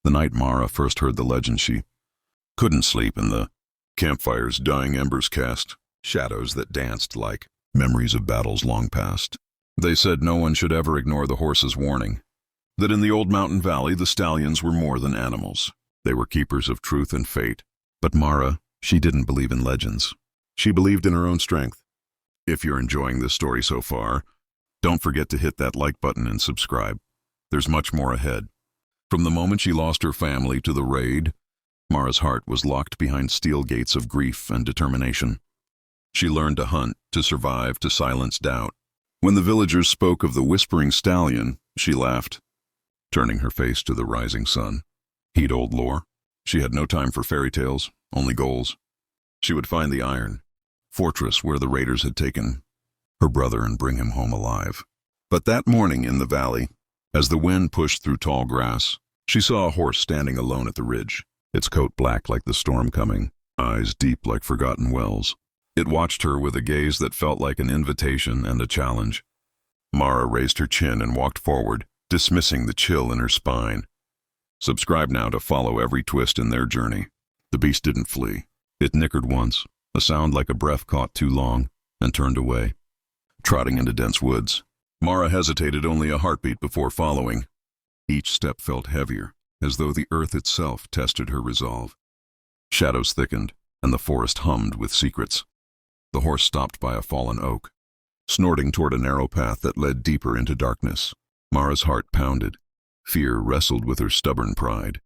The night Mara first heard the legend, she couldn't sleep, and the campfire's dying embers cast shadows that danced like memories of battles long past. They said no one should ever ignore the horse's warning, that in the old mountain valley the stallions were more than animals. They were keepers of truth and fate. But Mara, she didn't believe in legends. She believed in her own strength. If you're enjoying this story so far, don't forget to hit that like button and subscribe. There's much more ahead. From the moment she lost her family to the raid, Mara's heart was locked behind steel gates of grief and determination. She learned to hunt, to survive, to silence doubt. When the villagers spoke of the whispering stallion, she laughed, turning her face to the rising sun. Heed old lore. She had no time for fairy tales, only goals. She would find the iron fortress where the raiders had taken her brother and bring him home alive. But that morning in the valley, as the wind pushed through tall grass, she saw a horse standing alone at the ridge, its coat black like the storm coming, eyes deep like forgotten wells. It watched her with a gaze that felt like an invitation and a challenge. Mara raised her chin and walked forward, dismissing the chill in her spine. Subscribe now to follow every twist in their journey. The beast didn't flee. It nickered once, a sound like a breath caught too long, and turned away. Trotting into dense woods, Mara hesitated only a heartbeat before following. Each step felt heavier, as though the earth itself tested her resolve. Shadows thickened, and the forest hummed with secrets. The horse stopped by a fallen oak, snorting toward a narrow path that led deeper into darkness. Mara's heart pounded. Fear wrestled with her stubborn pride.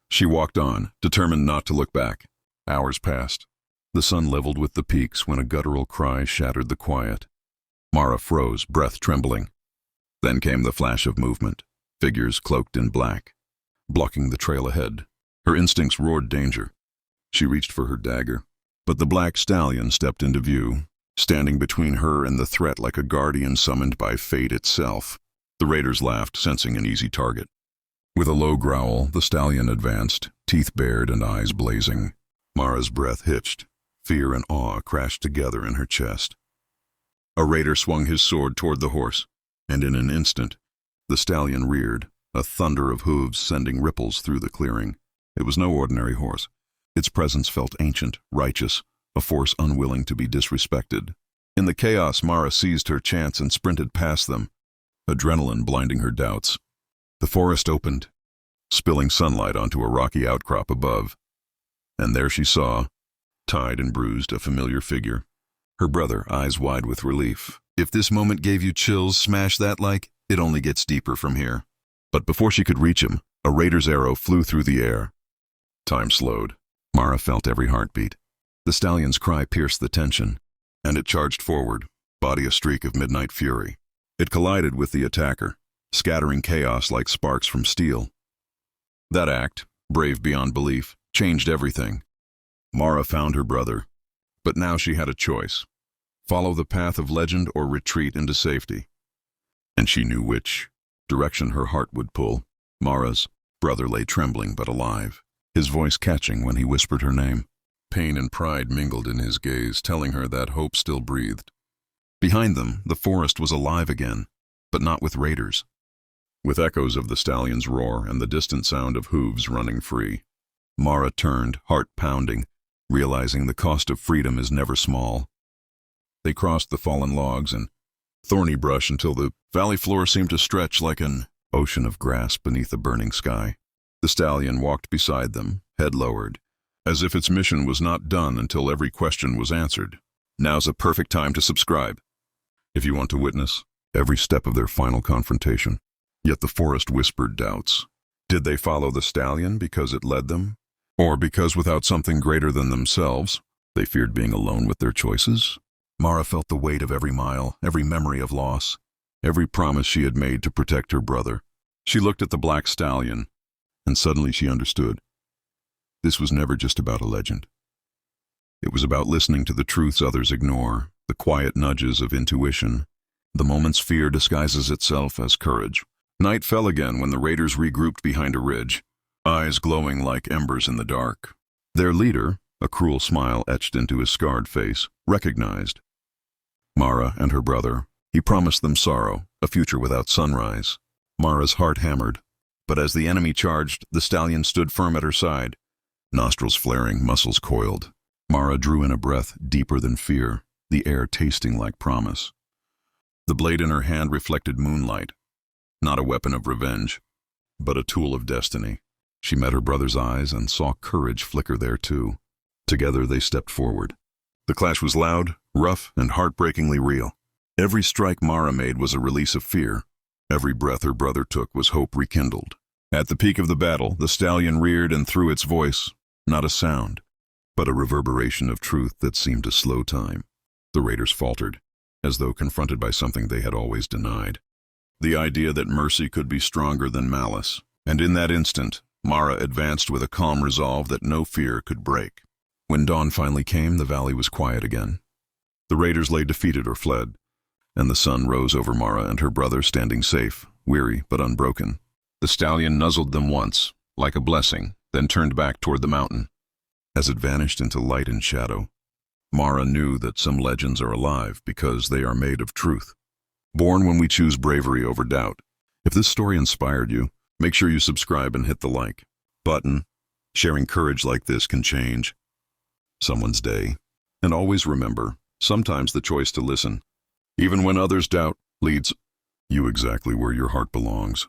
She walked on, determined not to look back. Hours passed. The sun leveled with the peaks when a guttural cry shattered the quiet. Mara froze, breath trembling. Then came the flash of movement, figures cloaked in black, blocking the trail ahead. Her instincts roared danger. She reached for her dagger, but the black stallion stepped into view, standing between her and the threat like a guardian summoned by fate itself. The raiders laughed, sensing an easy target. With a low growl, the stallion advanced, teeth bared and eyes blazing. Mara's breath hitched. Fear and awe crashed together in her chest. A raider swung his sword toward the horse, and in an instant, the stallion reared, a thunder of hooves sending ripples through the clearing. It was no ordinary horse. Its presence felt ancient, righteous, a force unwilling to be disrespected. In the chaos, Mara seized her chance and sprinted past them, adrenaline blinding her doubts. The forest opened, spilling sunlight onto a rocky outcrop above. And there she saw, tied and bruised, a familiar figure. Her brother, eyes wide with relief. If this moment gave you chills, smash that like. It only gets deeper from here. But before she could reach him, a raider's arrow flew through the air. Time slowed. Mara felt every heartbeat. The stallion's cry pierced the tension, and it charged forward, body a streak of midnight fury. It collided with the attacker, scattering chaos like sparks from steel. That act, brave beyond belief, changed everything. Mara found her brother, but now she had a choice: follow the path of legend or retreat into safety. And she knew which direction her heart would pull. Mara's brother lay trembling but alive, his voice catching when he whispered her name. Pain and pride mingled in his gaze, telling her that hope still breathed. Behind them, the forest was alive again, but not with raiders. With echoes of the stallion's roar and the distant sound of hooves running free. Mara turned, heart pounding, realizing the cost of freedom is never small. They crossed the fallen logs and thorny brush until the valley floor seemed to stretch like an ocean of grass beneath a burning sky. The stallion walked beside them, head lowered, as if its mission was not done until every question was answered. Now's a perfect time to subscribe, if you want to witness every step of their final confrontation. Yet the forest whispered doubts. Did they follow the stallion because it led them? Or because without something greater than themselves, they feared being alone with their choices? Mara felt the weight of every mile, every memory of loss, every promise she had made to protect her brother. She looked at the black stallion, and suddenly she understood. This was never just about a legend. It was about listening to the truths others ignore, the quiet nudges of intuition, the moments fear disguises itself as courage. Night fell again when the raiders regrouped behind a ridge, eyes glowing like embers in the dark. Their leader, a cruel smile etched into his scarred face, recognized Mara and her brother. He promised them sorrow, a future without sunrise. Mara's heart hammered. But as the enemy charged, the stallion stood firm at her side. Nostrils flaring, muscles coiled. Mara drew in a breath deeper than fear, the air tasting like promise. The blade in her hand reflected moonlight, not a weapon of revenge, but a tool of destiny. She met her brother's eyes and saw courage flicker there too. Together they stepped forward. The clash was loud, rough, and heartbreakingly real. Every strike Mara made was a release of fear. Every breath her brother took was hope rekindled. At the peak of the battle, the stallion reared and threw its voice, not a sound, but a reverberation of truth that seemed to slow time. The raiders faltered, as though confronted by something they had always denied. The idea that mercy could be stronger than malice. And in that instant, Mara advanced with a calm resolve that no fear could break. When dawn finally came, the valley was quiet again. The raiders lay defeated or fled, and the sun rose over Mara and her brother standing safe, weary but unbroken. The stallion nuzzled them once, like a blessing, then turned back toward the mountain. As it vanished into light and shadow, Mara knew that some legends are alive because they are made of truth, born when we choose bravery over doubt. If this story inspired you, make sure you subscribe and hit the like button. Sharing courage like this can change someone's day. And always remember, sometimes the choice to listen, even when others doubt, leads you exactly where your heart belongs.